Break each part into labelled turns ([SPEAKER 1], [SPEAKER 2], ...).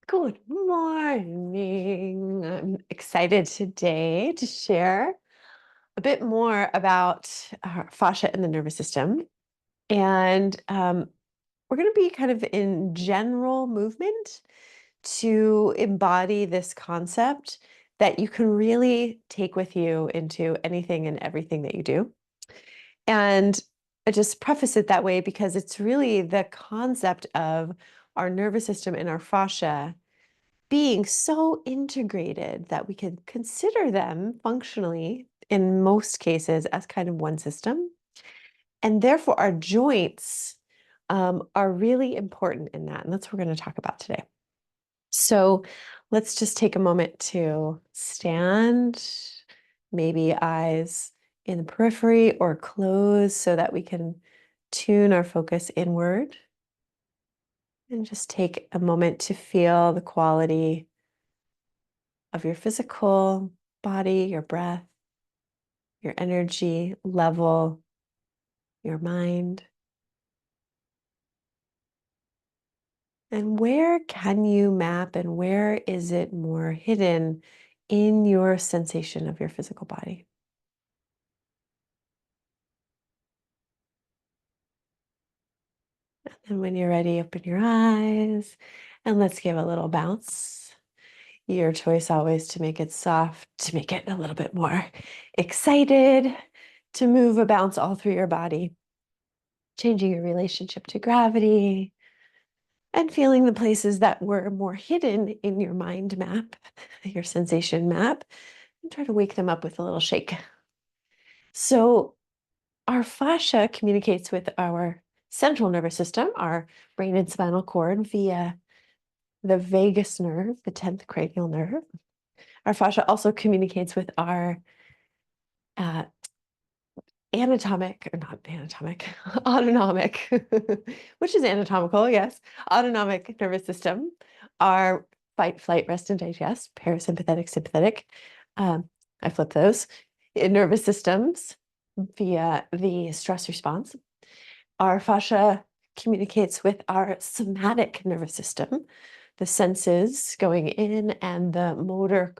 [SPEAKER 1] Good morning. I'm excited today to share a bit more about fascia and the nervous system. And we're going to be kind of in general movement to embody this concept that you can really take with you into anything and everything that you do. And I just preface it that way because it's really the concept of our nervous system and our fascia being so integrated that we can consider them functionally, in most cases, as kind of one system. And therefore, our joints are really important in that. And that's what we're going to talk about today. So let's just take a moment to stand, maybe eyes in the periphery or close so that we can tune our focus inward. And just take a moment to feel the quality of your physical body, your breath, your energy level, your mind. And where can you map and where is it more hidden in your sensation of your physical body? And when you're ready, open your eyes and let's give a little bounce. Your choice always to make it soft, to make it a little bit more excited, to move a bounce all through your body, changing your relationship to gravity, and feeling the places that were more hidden in your mind map, your sensation map, and try to wake them up with a little shake. So our fascia communicates with our central nervous system, our brain and spinal cord, via the vagus nerve, the 10th cranial nerve. Our fascia also communicates with our uh, autonomic, which is anatomical, yes, autonomic nervous system, our fight, flight, rest, and digest, parasympathetic, sympathetic. Um, I flip those nervous systems via the stress response. Our fascia communicates with our somatic nervous system, the senses going in and the motor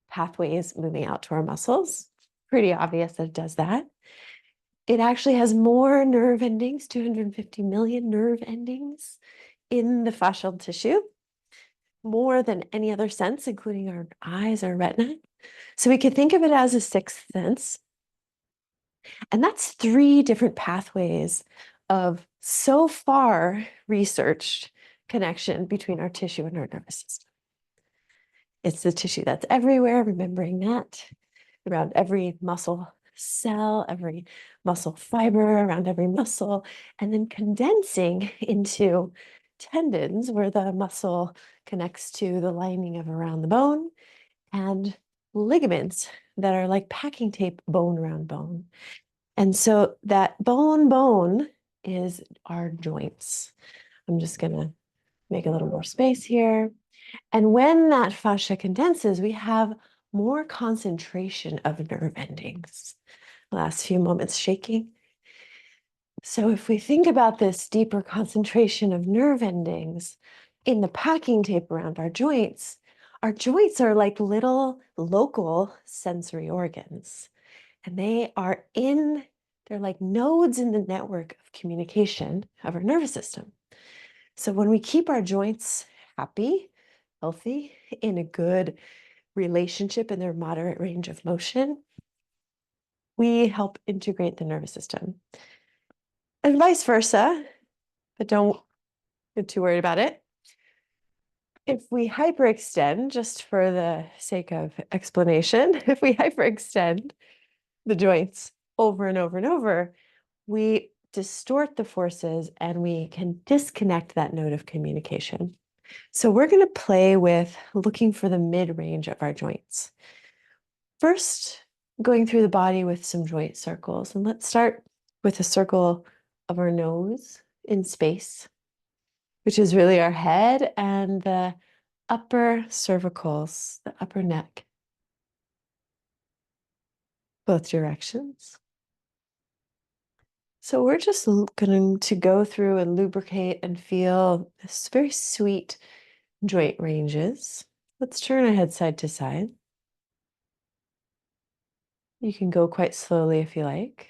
[SPEAKER 1] pathways moving out to our muscles. Pretty obvious that it does that. It actually has more nerve endings, 250 million nerve endings in the fascial tissue, more than any other sense, including our eyes, our retina. So we could think of it as a sixth sense. And that's three different pathways of so far researched connection between our tissue and our nervous system. It's the tissue that's everywhere, remembering that, around every muscle cell, every muscle fiber, around every muscle, and then condensing into tendons where the muscle connects to the lining of around the bone, and ligaments that are like packing tape, bone around bone. And so that bone is our joints. I'm just going to make a little more space here. And when that fascia condenses, we have more concentration of nerve endings. Last few moments shaking. So if we think about this deeper concentration of nerve endings in the packing tape around our joints are like little local sensory organs. And they're like nodes in the network of communication of our nervous system. So when we keep our joints happy, healthy, in a good relationship in their moderate range of motion, we help integrate the nervous system. And vice versa, but don't get too worried about it. If we hyperextend, just for the sake of explanation, if we hyperextend the joints over and over and over, we distort the forces and we can disconnect that node of communication. So we're going to play with looking for the mid-range of our joints. First, going through the body with some joint circles. And let's start with a circle of our nose in space, which is really our head, and the upper cervicals, the upper neck, both directions. So we're just going to go through and lubricate and feel this very sweet joint ranges. Let's turn our head side to side. You can go quite slowly if you like.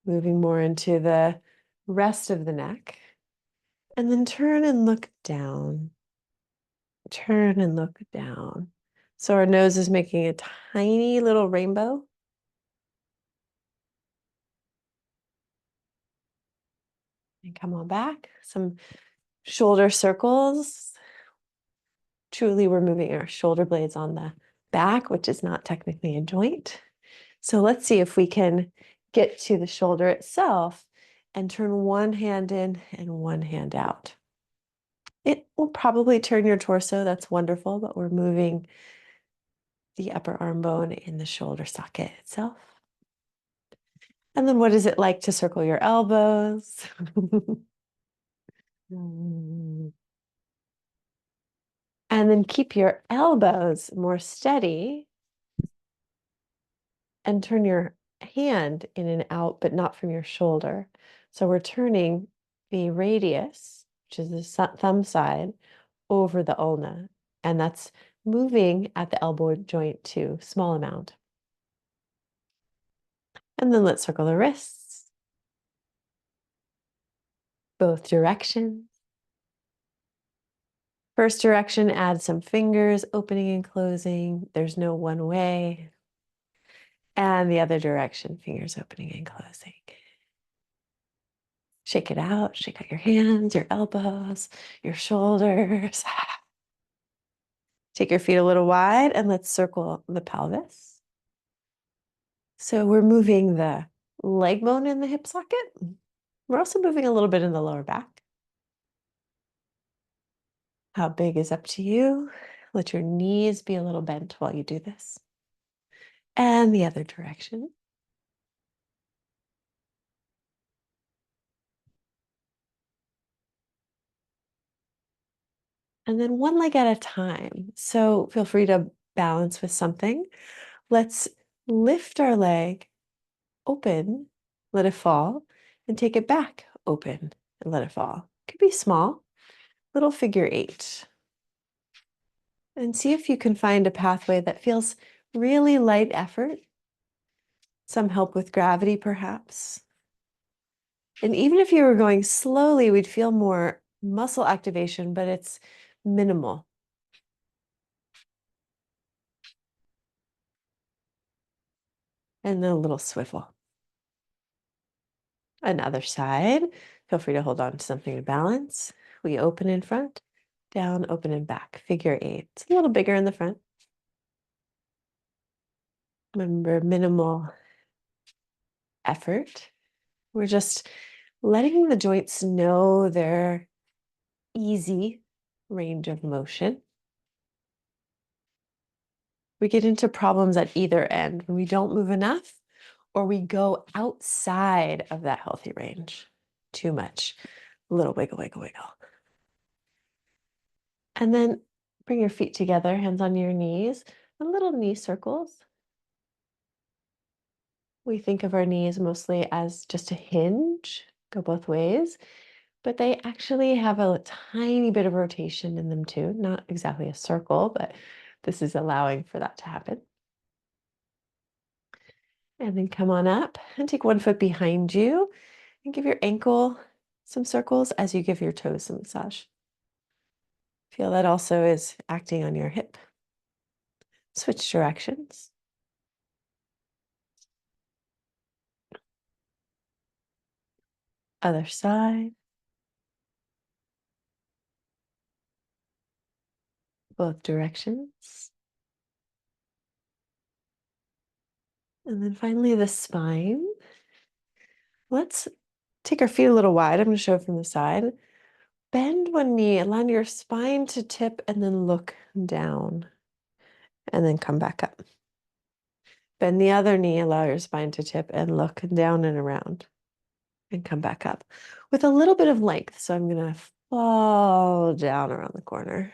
[SPEAKER 1] Moving more into the rest of the neck. And then turn and look down. Turn and look down. So our nose is making a tiny little rainbow. And come on back. Some shoulder circles. Truly, we're moving our shoulder blades on the back, which is not technically a joint. So let's see if we can get to the shoulder itself and turn one hand in and one hand out. It will probably turn your torso. That's wonderful, but we're moving the upper arm bone in the shoulder socket itself. And then what is it like to circle your elbows? And then keep your elbows more steady and turn your hand in and out, but not from your shoulder. So we're turning the radius, which is the thumb side, over the ulna. And that's moving at the elbow joint too, small amount. And then let's circle the wrists, both directions. First direction, add some fingers, opening and closing. There's no one way. And the other direction, fingers opening and closing. Shake it out, shake out your hands, your elbows, your shoulders. Take your feet a little wide and let's circle the pelvis. So we're moving the leg bone in the hip socket. We're also moving a little bit in the lower back. How big is up to you. Let your knees be a little bent while you do this. And the other direction. And then one leg at a time. So feel free to balance with something. Let's lift our leg, open, let it fall, and take it back, open, and let it fall. Could be small, little figure 8. And see if you can find a pathway that feels really light effort. Some help with gravity, perhaps. And even if you were going slowly, we'd feel more muscle activation, but it's minimal. And then a little swivel. Another side. Feel free to hold on to something to balance. We open in front, down, open and back. Figure 8. It's a little bigger in the front. Remember, minimal effort. We're just letting the joints know their easy range of motion. We get into problems at either end when we don't move enough or we go outside of that healthy range. Too much. A little wiggle, wiggle, wiggle. And then bring your feet together, hands on your knees, and little knee circles. We think of our knees mostly as just a hinge, go both ways, but they actually have a tiny bit of rotation in them too. Not exactly a circle, but this is allowing for that to happen. And then come on up and take one foot behind you and give your ankle some circles as you give your toes some massage. Feel that also is acting on your hip. Switch directions. Other side. Both directions. And then finally the spine. Let's take our feet a little wide. I'm going to show it from the side. Bend one knee, allow your spine to tip and then look down. And then come back up. Bend the other knee, allow your spine to tip and look down and around. And come back up with a little bit of length. So I'm going to fall down around the corner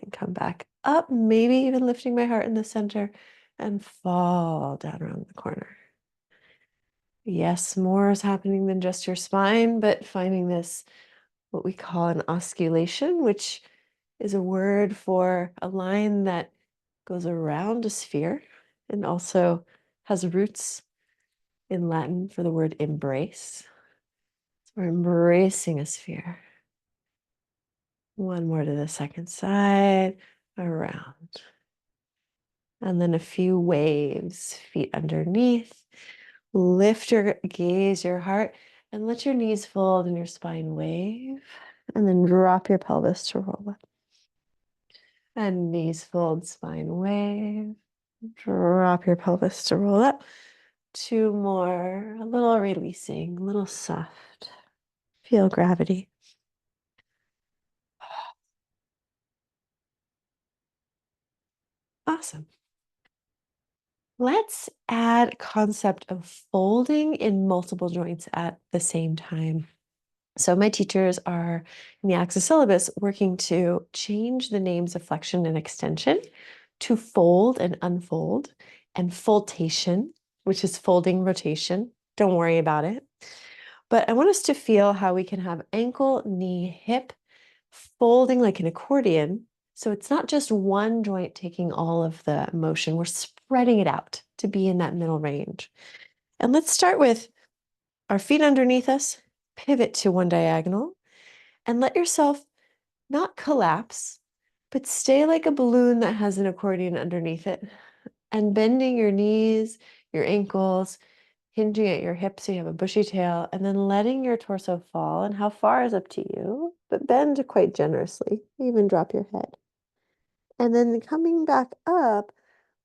[SPEAKER 1] and come back up, maybe even lifting my heart in the center and fall down around the corner. Yes, more is happening than just your spine, but finding this what we call an osculation, which is a word for a line that goes around a sphere and also has roots in Latin for the word embrace. So we're embracing a sphere. One more to the second side, around. And then a few waves, feet underneath. Lift your gaze, your heart, and let your knees fold and your spine wave. And then drop your pelvis to roll up. And knees fold, spine wave. Drop your pelvis to roll up. Two more, a little releasing, a little soft. Feel gravity. Awesome. Let's add concept of folding in multiple joints at the same time. So my teachers are in the Access syllabus working to change the names of flexion and extension to fold and unfold, and foldation, which is folding rotation. Don't worry about it. But I want us to feel how we can have ankle, knee, hip folding like an accordion. So it's not just one joint taking all of the motion. We're spreading it out to be in that middle range. And let's start with our feet underneath us, pivot to one diagonal, and let yourself not collapse, but stay like a balloon that has an accordion underneath it. And bending your knees, your ankles, hinging at your hips so you have a bushy tail, and then letting your torso fall. And how far is up to you, but bend quite generously. Even drop your head. And then coming back up,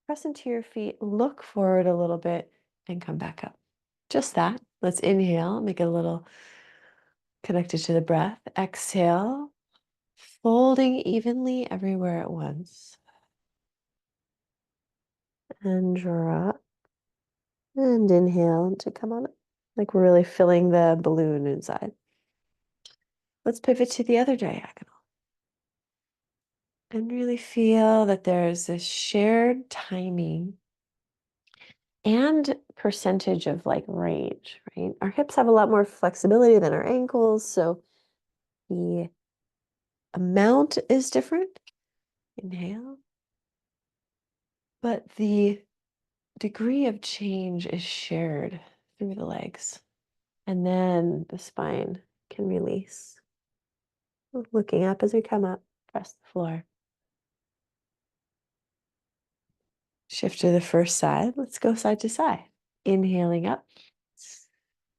[SPEAKER 1] press into your feet, look forward a little bit, and come back up. Just that. Let's inhale, make it a little connected to the breath. Exhale, folding evenly everywhere at once. And drop. And inhale to come on up. Like we're really filling the balloon inside. Let's pivot to the other diagonal. And really feel that there's this shared timing and percentage of like range, right? Our hips have a lot more flexibility than our ankles, so the amount is different. Inhale. But the degree of change is shared through the legs. And then the spine can release. Looking up as we come up, press the floor. Shift to the first side. Let's go side to side. Inhaling up.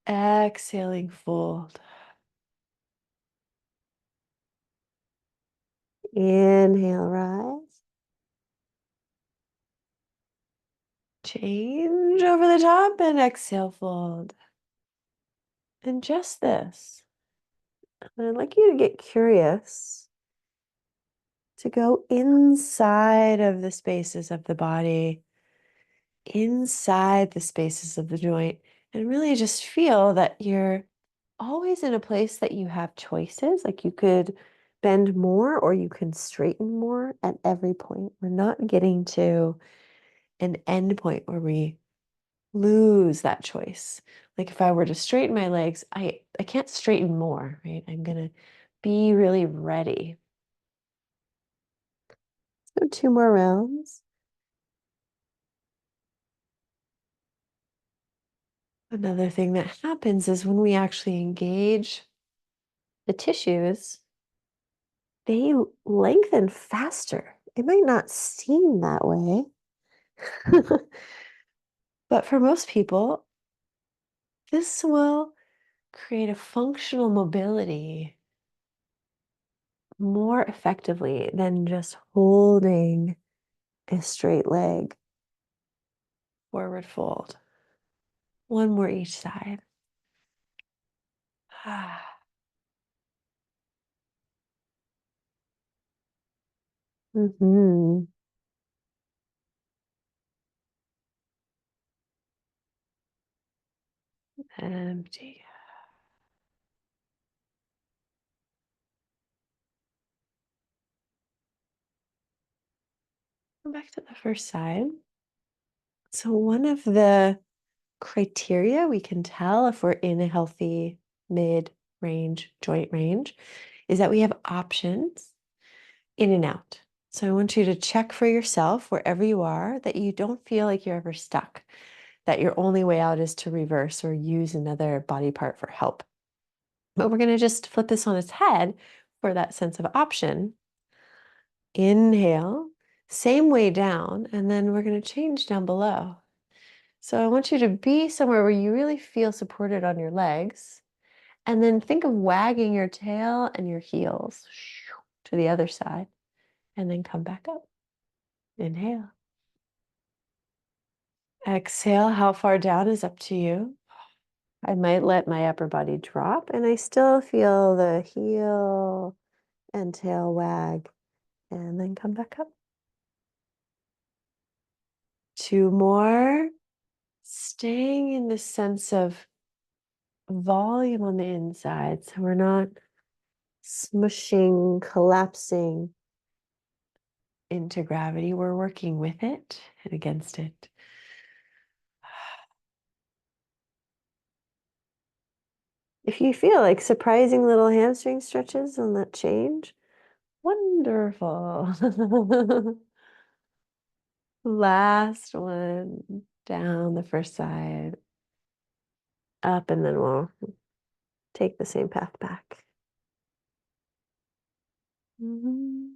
[SPEAKER 1] Exhaling, fold. Inhale, rise. Change over the top and exhale, fold. And just this. And I'd like you to get curious to go inside of the spaces of the body, inside the spaces of the joint, and really just feel that you're always in a place that you have choices. Like you could bend more or you can straighten more at every point. We're not getting to an end point where we lose that choice. Like if I were to straighten my legs, I can't straighten more, right? I'm gonna be really ready. So two more rounds. Another thing that happens is when we actually engage the tissues, they lengthen faster. It might not seem that way, but for most people, this will create a functional mobility more effectively than just holding a straight leg. Forward fold. One more each side. Mm-hmm. Empty. Come back to the first side. So one of the criteria we can tell if we're in a healthy mid range, joint range, is that we have options in and out. So I want you to check for yourself wherever you are that you don't feel like you're ever stuck, that your only way out is to reverse or use another body part for help. But we're going to just flip this on its head for that sense of option. Inhale, same way down, and then we're going to change down below. So I want you to be somewhere where you really feel supported on your legs. And then think of wagging your tail and your heels to the other side. And then come back up. Inhale. Exhale. How far down is up to you. I might let my upper body drop, and I still feel the heel and tail wag. And then come back up. 2 more. Staying in the sense of volume on the inside. So we're not smushing, collapsing into gravity. We're working with it and against it. If you feel like surprising little hamstring stretches on that change, wonderful. Last one, down the first side, up, and then we'll take the same path back. Mhm.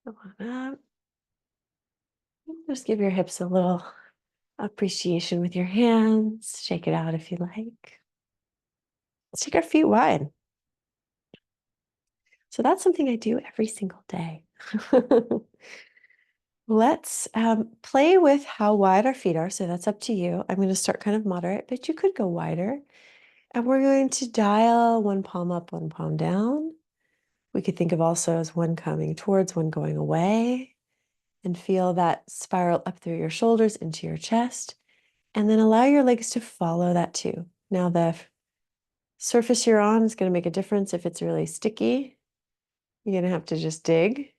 [SPEAKER 1] Come on up. Just give your hips a little appreciation with your hands. Shake it out if you like. Let's take our feet wide. So that's something I do every single day. Let's play with how wide our feet are. So that's up to you. I'm going to start kind of moderate, but you could go wider. And we're going to dial one palm up, one palm down. We could think of also as one coming towards, one going away, and feel that spiral up through your shoulders into your chest. And then allow your legs to follow that too. Now, the surface you're on is going to make a difference. If it's really sticky, you're going to have to just dig.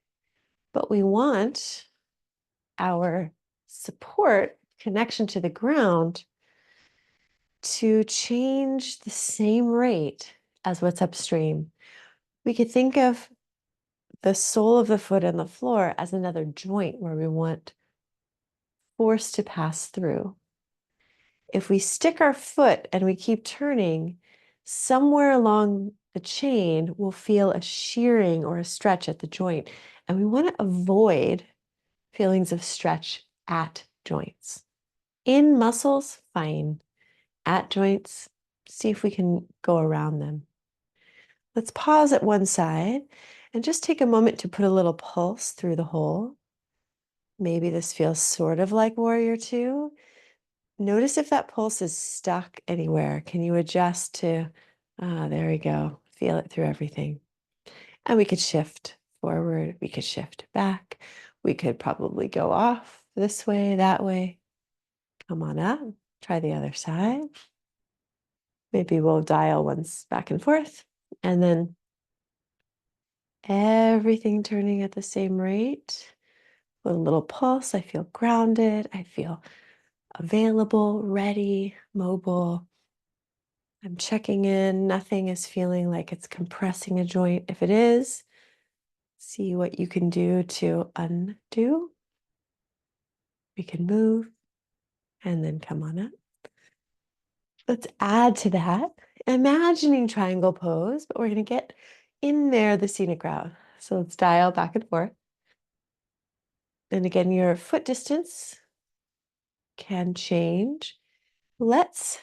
[SPEAKER 1] But we want our support connection to the ground to change the same rate as what's upstream. We could think of the sole of the foot and the floor as another joint where we want force to pass through. If we stick our foot and we keep turning, somewhere along the chain, we'll feel a shearing or a stretch at the joint. And we want to avoid feelings of stretch at joints. In muscles, fine. At joints, see if we can go around them. Let's pause at one side and just take a moment to put a little pulse through the hole. Maybe this feels sort of like Warrior Two. Notice if that pulse is stuck anywhere. Can you adjust to, there we go. Feel it through everything. And we could shift forward. We could shift back. We could probably go off this way, that way. Come on up. Try the other side. Maybe we'll dial once back and forth. And then everything turning at the same rate. With a little pulse, I feel grounded. I feel available, ready, mobile. I'm checking in. Nothing is feeling like it's compressing a joint. If it is, see what you can do to undo. We can move and then come on up. Let's add to that, imagining triangle pose, but we're going to get in there the scenic route. So let's dial back and forth. And again, your foot distance can change. Let's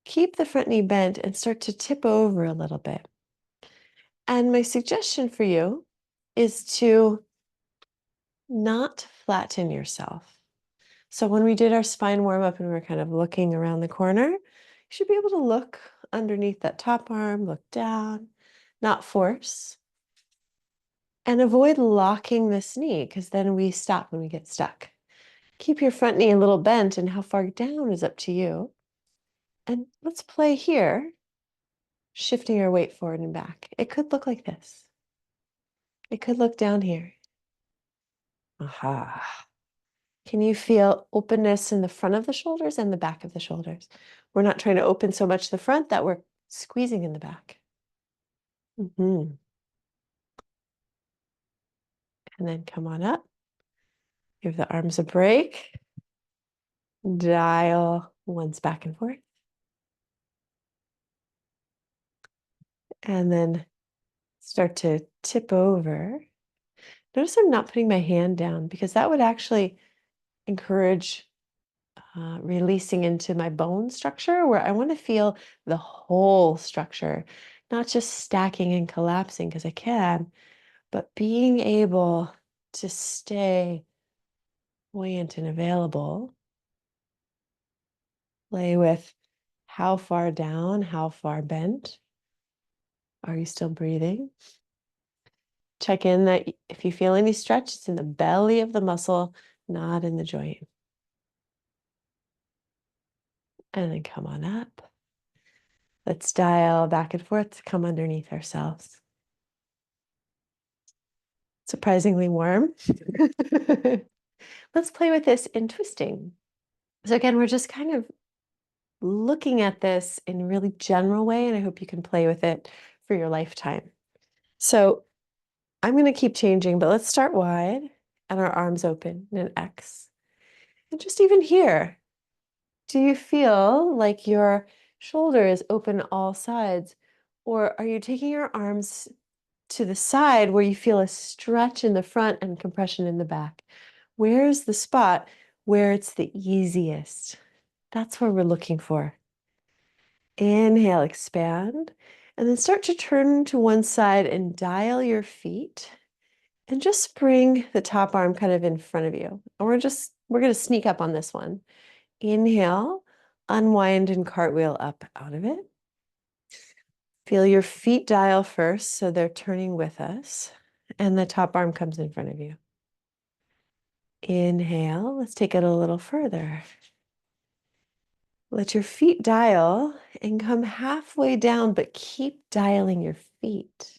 [SPEAKER 1] keep the front knee bent and start to tip over a little bit. And my suggestion for you is to not flatten yourself. So when we did our spine warm up and we were kind of looking around the corner, you should be able to look underneath that top arm, look down, not force. And avoid locking this knee because then we stop when we get stuck. Keep your front knee a little bent, and how far down is up to you. And let's play here, shifting our weight forward and back. It could look like this. It could look down here. Aha. Can you feel openness in the front of the shoulders and the back of the shoulders? We're not trying to open so much the front that we're squeezing in the back. And then come on up. Give the arms a break. Dial once back and forth. And then start to tip over. Notice I'm not putting my hand down because that would actually encourage releasing into my bone structure where I want to feel the whole structure, not just stacking and collapsing because I can, but being able to stay buoyant and available. Play with how far down, how far bent. Are you still breathing? Check in that if you feel any stretch, it's in the belly of the muscle, not in the joint. And then come on up. Let's dial back and forth to come underneath ourselves. Surprisingly warm. Let's play with this in twisting. So again, we're just kind of looking at this in a really general way, and I hope you can play with it for your lifetime. So I'm going to keep changing, but let's start wide and our arms open in an X. And just even here, do you feel like your shoulder is open all sides? Or are you taking your arms to the side where you feel a stretch in the front and compression in the back? Where's the spot where it's the easiest? That's where we're looking for. Inhale, expand, and then start to turn to one side and dial your feet. And just bring the top arm kind of in front of you. And we're going to sneak up on this one. Inhale, unwind and cartwheel up out of it. Feel your feet dial first, so they're turning with us. And the top arm comes in front of you. Inhale, let's take it a little further. Let your feet dial and come halfway down, but keep dialing your feet.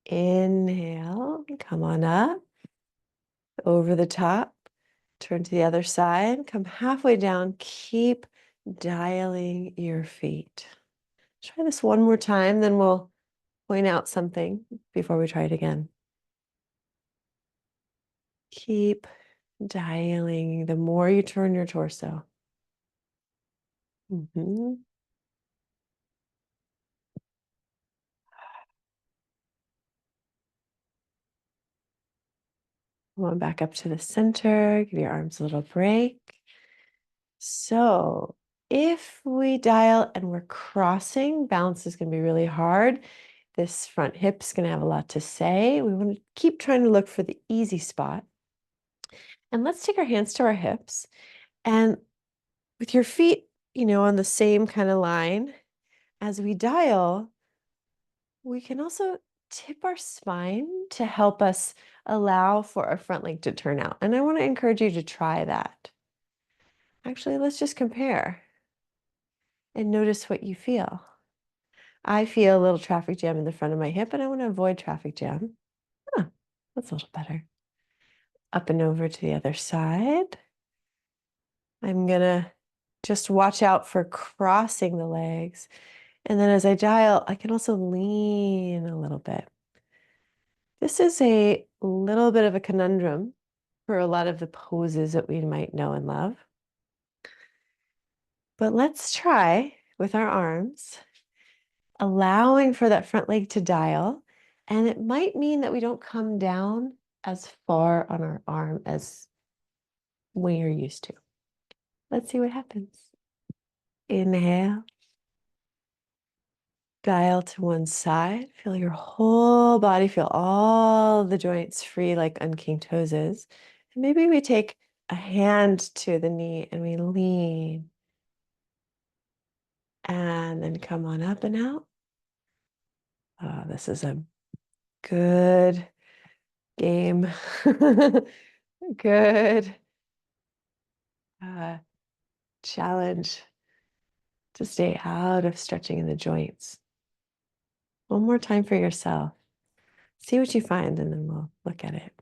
[SPEAKER 1] Inhale, come on up, over the top. Turn to the other side, come halfway down, keep dialing your feet. Try this one more time, then we'll point out something before we try it again. Keep dialing the more you turn your torso. Come on back up to the center, give your arms a little break. So if we dial and we're crossing, balance is going to be really hard. This front hip's going to have a lot to say. We want to keep trying to look for the easy spot. And let's take our hands to our hips. And with your feet, on the same kind of line, as we dial, we can also tip our spine to help us allow for our front leg to turn out. And I want to encourage you to try that. Actually, let's just compare and notice what you feel. I feel a little traffic jam in the front of my hip, and I want to avoid traffic jam. That's a little better. Up and over to the other side. I'm going to just watch out for crossing the legs. And then as I dial, I can also lean a little bit. This is a little bit of a conundrum for a lot of the poses that we might know and love. But let's try with our arms, allowing for that front leg to dial. And it might mean that we don't come down as far on our arm as we are used to. Let's see what happens. Inhale. Dial to one side. Feel your whole body, feel all the joints free like unkinked hoses. And maybe we take a hand to the knee and we lean. And then come on up and out. Oh, this is a good game. Good challenge to stay out of stretching in the joints. One more time for yourself. See what you find, and then we'll look at it.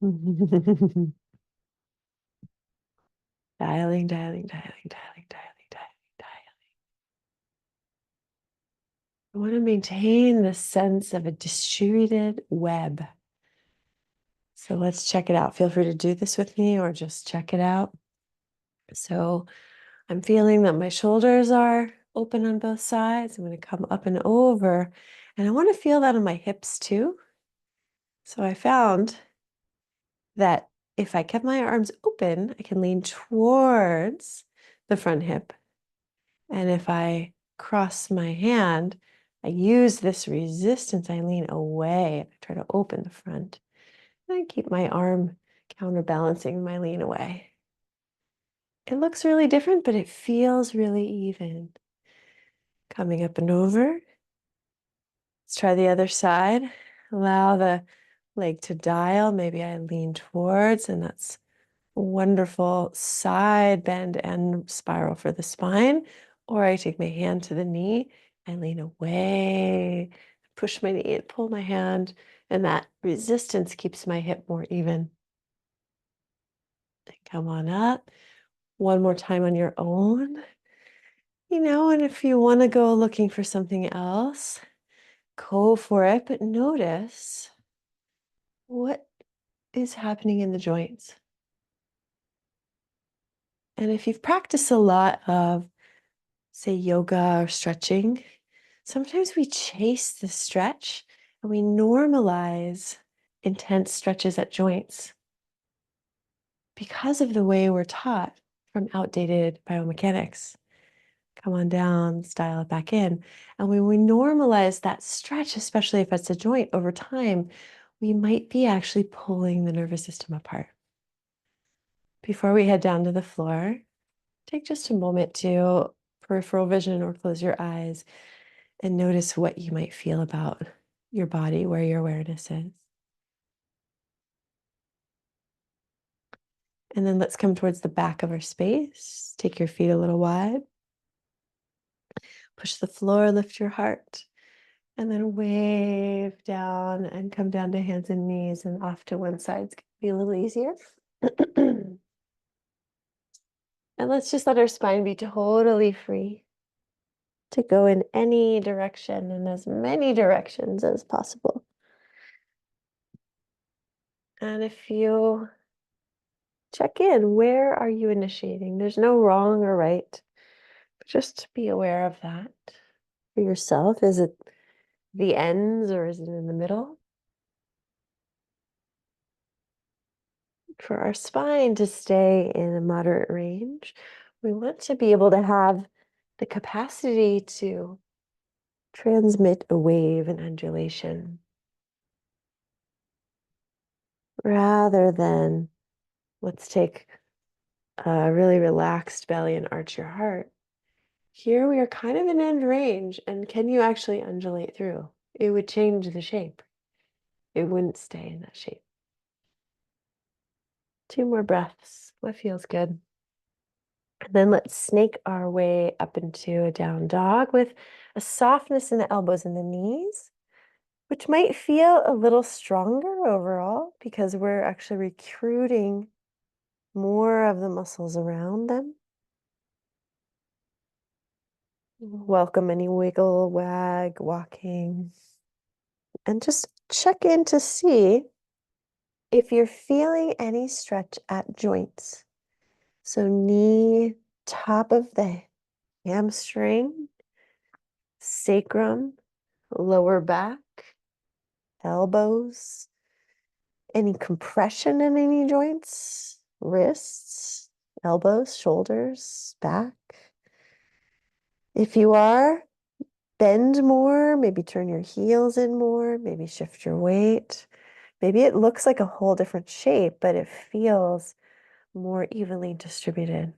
[SPEAKER 1] Dialing, dialing, dialing, dialing, dialing, dialing, dialing. I want to maintain the sense of a distributed web. So let's check it out. Feel free to do this with me or just check it out. So I'm feeling that my shoulders are open on both sides. I'm going to come up and over, and I want to feel that on my hips too. So I found that if I kept my arms open, I can lean towards the front hip. And if I cross my hand, I use this resistance, I lean away. I try to open the front. And I keep my arm counterbalancing my lean away. It looks really different, but it feels really even. Coming up and over. Let's try the other side. Allow the leg to dial. Maybe I lean towards, and that's a wonderful side bend and spiral for the spine. Or I take my hand to the knee and lean away, push my knee and pull my hand, and that resistance keeps my hip more even. And come on up. One more time on your own. And if you want to go looking for something else, go for it, but notice what is happening in the joints. And if you've practiced a lot of, say, yoga or stretching, sometimes we chase the stretch and we normalize intense stretches at joints because of the way we're taught from outdated biomechanics. Come on down, style it back in. And when we normalize that stretch, especially if it's a joint over time, we might be actually pulling the nervous system apart. Before we head down to the floor, take just a moment to peripheral vision or close your eyes and notice what you might feel about your body, where your awareness is. And then let's come towards the back of our space. Take your feet a little wide. Push the floor, lift your heart. And then wave down and come down to hands and knees and off to one side. It's going to be a little easier. And let's just let our spine be totally free to go in any direction and as many directions as possible. And if you check in, where are you initiating? There's no wrong or right. Just be aware of that for yourself. Is it the ends or is it in the middle? For our spine to stay in a moderate range, we want to be able to have the capacity to transmit a wave and undulation rather than let's take a really relaxed belly and arch your heart. Here we are kind of in end range, and can you actually undulate through? It would change the shape. It wouldn't stay in that shape. 2 more breaths. What feels good? And then let's snake our way up into a down dog with a softness in the elbows and the knees, which might feel a little stronger overall because we're actually recruiting more of the muscles around them. Welcome any wiggle, wag, walking. And just check in to see if you're feeling any stretch at joints. So knee, top of the hamstring, sacrum, lower back, elbows, any compression in any joints, wrists, elbows, shoulders, back. If you are, bend more, maybe turn your heels in more, maybe shift your weight. Maybe it looks like a whole different shape, but it feels more evenly distributed.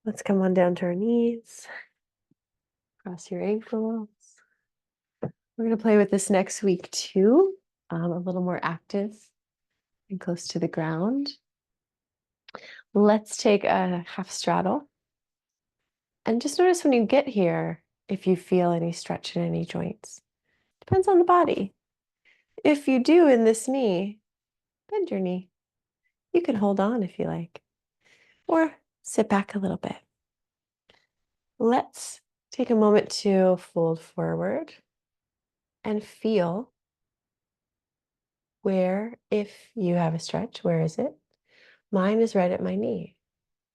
[SPEAKER 1] Let's come on down to our knees. Cross your ankles. We're going to play with this next week too, a little more active and close to the ground. Let's take a half straddle. And just notice when you get here, if you feel any stretch in any joints. Depends on the body. If you do in this knee, bend your knee. You can hold on if you like, or sit back a little bit. Let's take a moment to fold forward and feel where, if you have a stretch, where is it? Mine is right at my knee.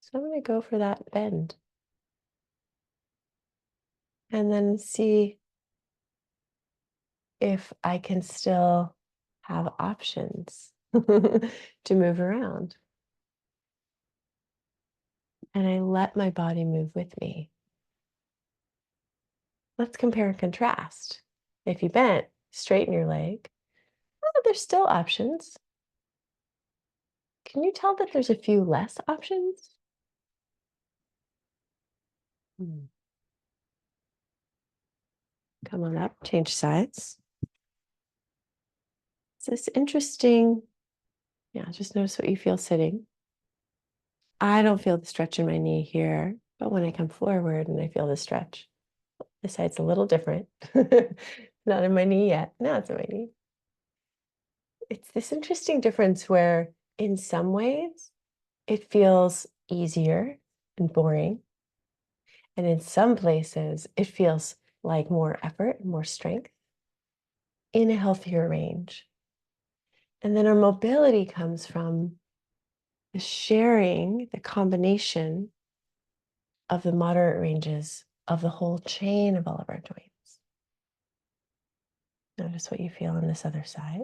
[SPEAKER 1] So I'm going to go for that bend. And then see if I can still have options to move around. And I let my body move with me. Let's compare and contrast. If you bent, straighten your leg. Oh, there's still options. Can you tell that there's a few less options? Come on up, change sides. It's this interesting, yeah, just notice what you feel sitting. I don't feel the stretch in my knee here, but when I come forward and I feel the stretch, this side's a little different. Not in my knee yet. Now it's in my knee. It's this interesting difference where in some ways it feels easier and boring. And in some places it feels like more effort, more strength in a healthier range. And then our mobility comes from the sharing, the combination of the moderate ranges of the whole chain of all of our joints. Notice what you feel on this other side.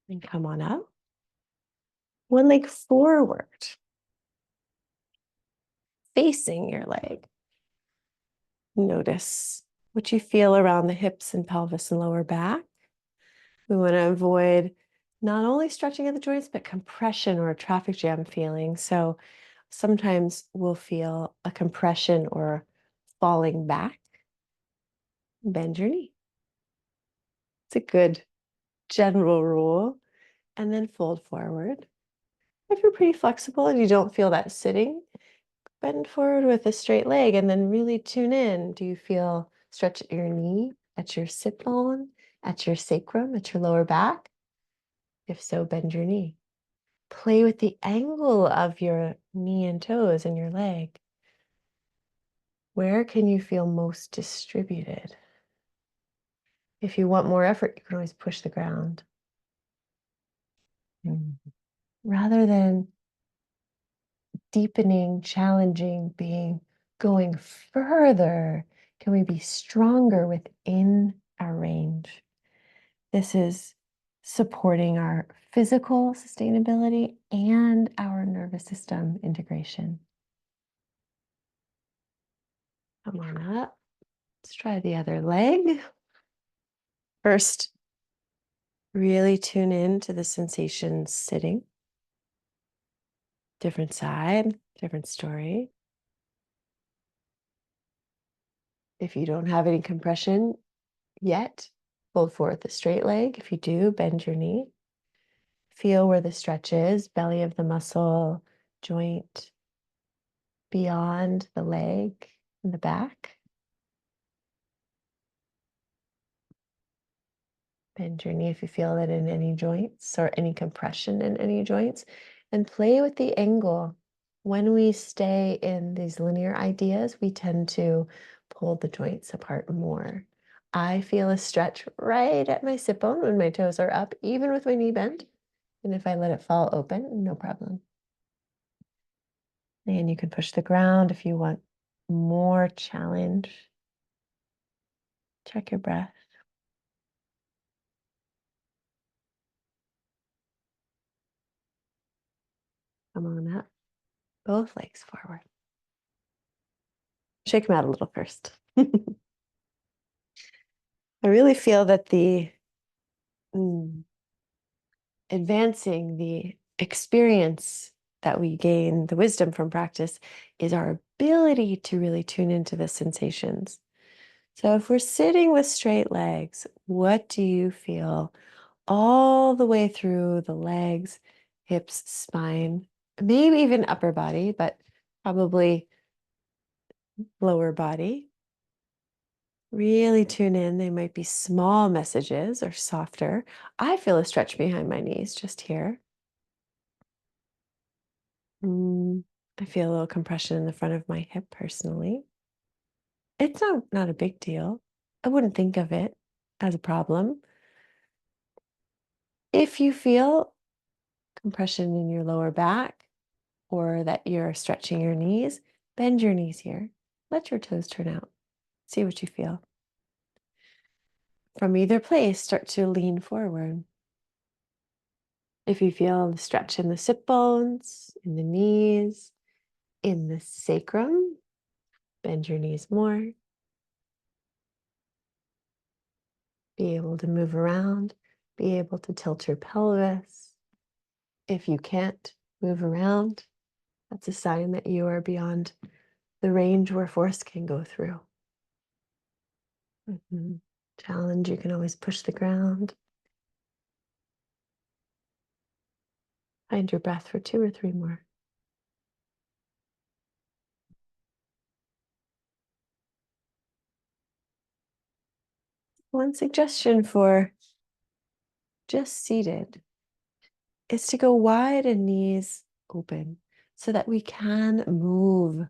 [SPEAKER 1] And come on up. One leg forward, facing your leg. Notice what you feel around the hips and pelvis and lower back. We want to avoid not only stretching of the joints, but compression or a traffic jam feeling. So sometimes we'll feel a compression or falling back. Bend your knee. It's a good general rule. And then fold forward. If you're pretty flexible and you don't feel that sitting, bend forward with a straight leg and then really tune in. Do you feel stretch at your knee, at your sit bone, at your sacrum, at your lower back? If so, bend your knee. Play with the angle of your knee and toes and your leg. Where can you feel most distributed? If you want more effort, you can always push the ground. Rather than deepening, challenging, going further, can we be stronger within our range? This is supporting our physical sustainability and our nervous system integration. Come on up. Let's try the other leg. First, really tune in to the sensations sitting. Different side, different story. If you don't have any compression yet, fold forward the straight leg. If you do, bend your knee. Feel where the stretch is, belly of the muscle, joint beyond the leg and the back. Bend your knee if you feel it in any joints or any compression in any joints. And play with the angle. When we stay in these linear ideas, we tend to pull the joints apart more. I feel a stretch right at my sit bone when my toes are up, even with my knee bent. And if I let it fall open, no problem. And you can push the ground if you want more challenge. Check your breath. Come on up. Both legs forward. Shake them out a little first. I really feel that the advancing the experience that we gain, the wisdom from practice, is our ability to really tune into the sensations. So if we're sitting with straight legs, what do you feel all the way through the legs, hips, spine, maybe even upper body, but probably lower body? Really tune in. They might be small messages or softer. I feel a stretch behind my knees just here. I feel a little compression in the front of my hip personally. It's not a big deal. I wouldn't think of it as a problem. If you feel compression in your lower back or that you're stretching your knees, bend your knees here. Let your toes turn out. See what you feel. From either place, start to lean forward. If you feel the stretch in the sit bones, in the knees, in the sacrum, bend your knees more. Be able to move around, be able to tilt your pelvis. If you can't move around, that's a sign that you are beyond the range where force can go through. Challenge, you can always push the ground. Find your breath for 2 or 3 more. One suggestion for just seated is to go wide and knees open so that we can move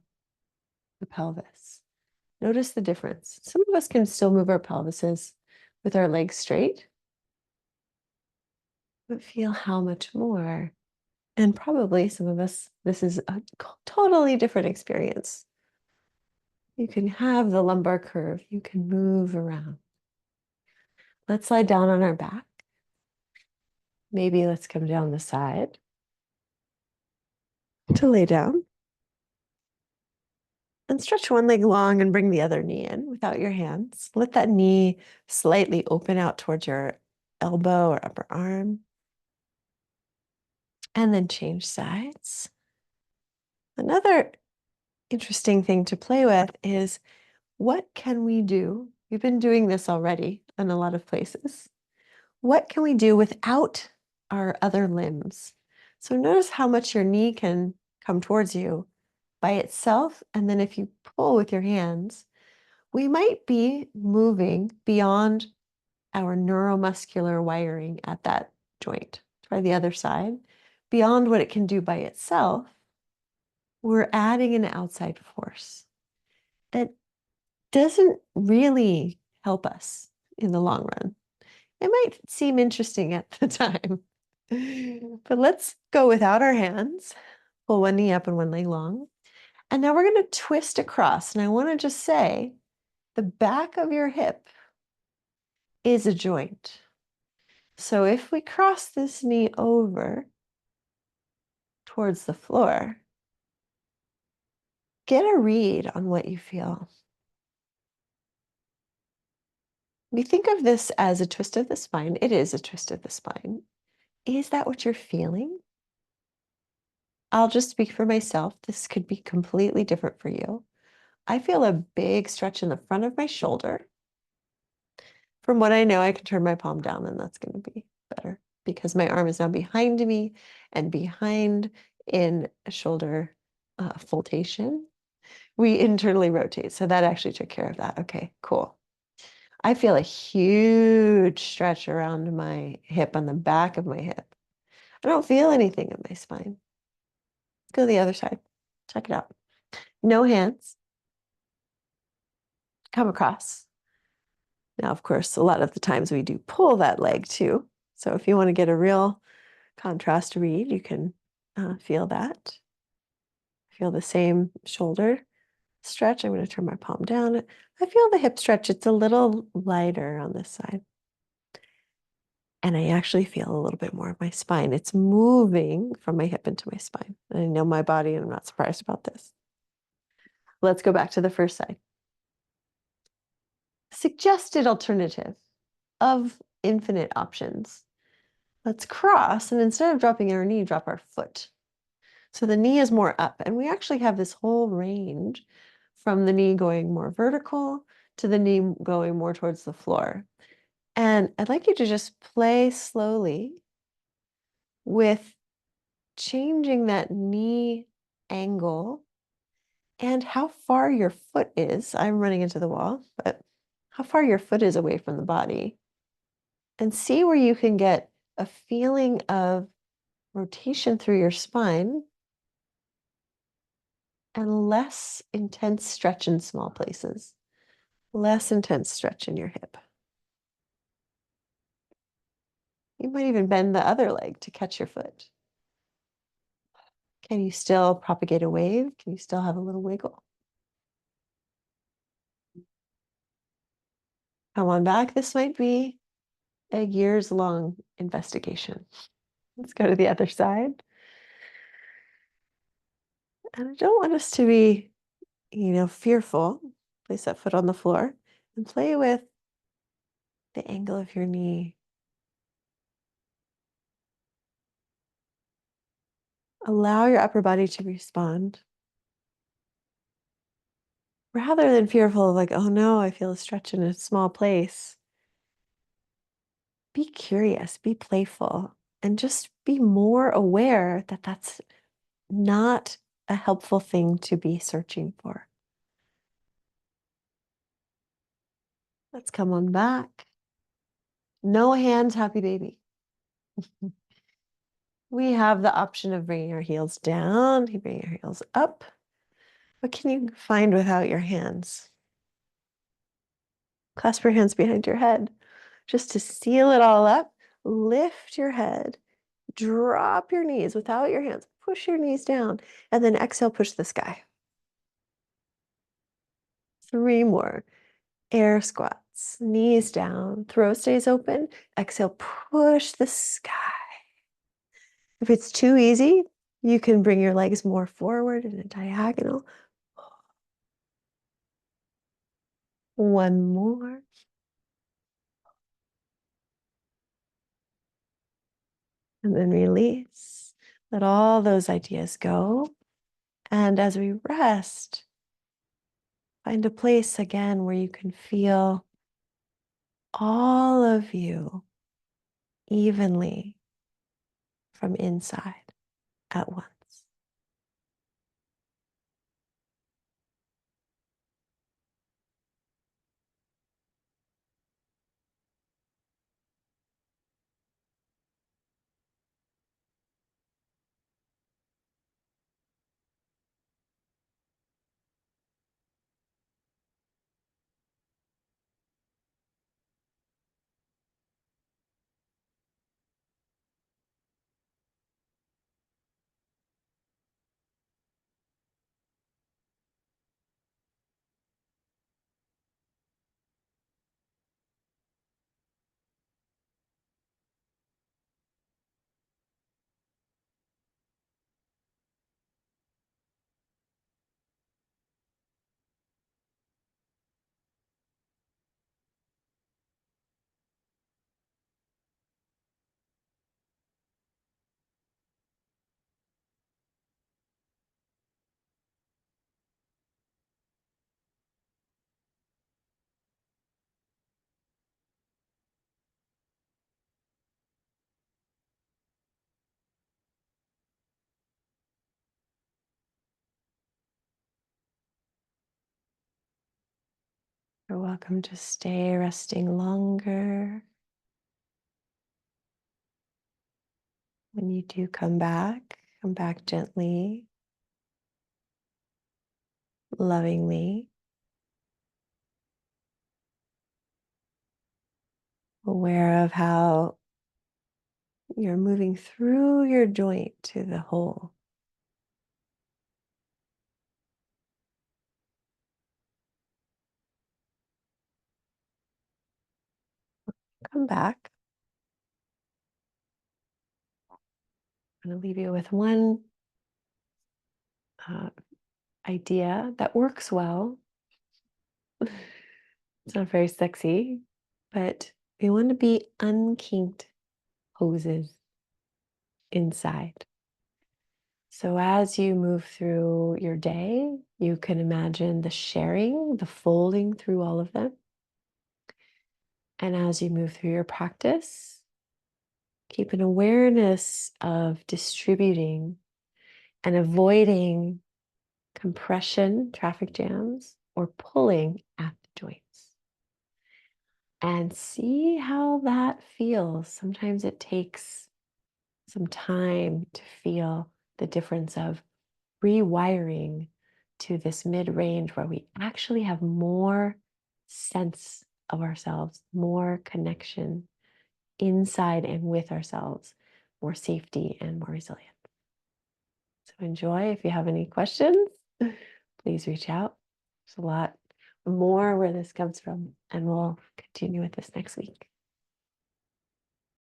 [SPEAKER 1] the pelvis. Notice the difference. Some of us can still move our pelvises with our legs straight, but feel how much more. And probably some of us, this is a totally different experience. You can have the lumbar curve. You can move around. Let's lie down on our back. Maybe let's come down the side to lay down. And stretch one leg long and bring the other knee in without your hands. Let that knee slightly open out towards your elbow or upper arm. And then change sides. Another interesting thing to play with is, what can we do? We've been doing this already in a lot of places. What can we do without our other limbs? So notice how much your knee can come towards you by itself. And then if you pull with your hands, we might be moving beyond our neuromuscular wiring at that joint. Try the other side. Beyond what it can do by itself, we're adding an outside force that doesn't really help us in the long run. It might seem interesting at the time, but let's go without our hands. Pull one knee up and one leg long. And now we're going to twist across. And I want to just say, the back of your hip is a joint. So if we cross this knee over towards the floor, get a read on what you feel. We think of this as a twist of the spine. It is a twist of the spine. Is that what you're feeling? I'll just speak for myself. This could be completely different for you. I feel a big stretch in the front of my shoulder. From what I know, I can turn my palm down and that's going to be better because my arm is now behind me and behind in a shoulder flotation. We internally rotate. So that actually took care of that. Okay, cool. I feel a huge stretch around my hip on the back of my hip. I don't feel anything in my spine. Go to the other side. Check it out. No hands. Come across. Now, of course, a lot of the times we do pull that leg too. So if you want to get a real contrast read, you can feel that. Feel the same shoulder stretch. I'm going to turn my palm down. I feel the hip stretch. It's a little lighter on this side. And I actually feel a little bit more of my spine. It's moving from my hip into my spine. And I know my body, and I'm not surprised about this. Let's go back to the first side. Suggested alternative of infinite options. Let's cross, and instead of dropping our knee, drop our foot. So the knee is more up, and we actually have this whole range from the knee going more vertical to the knee going more towards the floor. And I'd like you to just play slowly with changing that knee angle and how far your foot is. I'm running into the wall, but how far your foot is away from the body, and see where you can get a feeling of rotation through your spine and less intense stretch in small places, less intense stretch in your hip. You might even bend the other leg to catch your foot. Can you still propagate a wave? Can you still have a little wiggle? Come on back. This might be a years-long investigation. Let's go to the other side. And I don't want us to be, fearful. Place that foot on the floor and play with the angle of your knee. Allow your upper body to respond. Rather than fearful of like, oh no, I feel a stretch in a small place. Be curious, be playful, and just be more aware that that's not a helpful thing to be searching for. Let's come on back. No hands, happy baby. We have the option of bringing our heels down, bringing our heels up. What can you find without your hands? Clasp your hands behind your head just to seal it all up. Lift your head, drop your knees without your hands, push your knees down, and then exhale, push the sky. 3 more. Air squats, knees down, throat stays open. Exhale, push the sky. If it's too easy, you can bring your legs more forward in a diagonal. 1 more. And then release. Let all those ideas go. And as we rest, find a place again where you can feel all of you evenly from inside at once. You're welcome to stay resting longer. When you do come back gently, lovingly, aware of how you're moving through your joint to the whole. Come back. I'm going to leave you with one uh, idea that works well. It's not very sexy, but we want to be unkinked poses inside. So as you move through your day, you can imagine the sharing, the folding through all of them. And as you move through your practice, keep an awareness of distributing and avoiding compression, traffic jams, or pulling at the joints. and see how that feels. Sometimes it takes some time to feel the difference of rewiring to this mid-range where we actually have more sense of ourselves, more connection inside and with ourselves, more safety and more resilience. So enjoy. If you have any questions, please reach out. There's a lot more where this comes from, and we'll continue with this next week.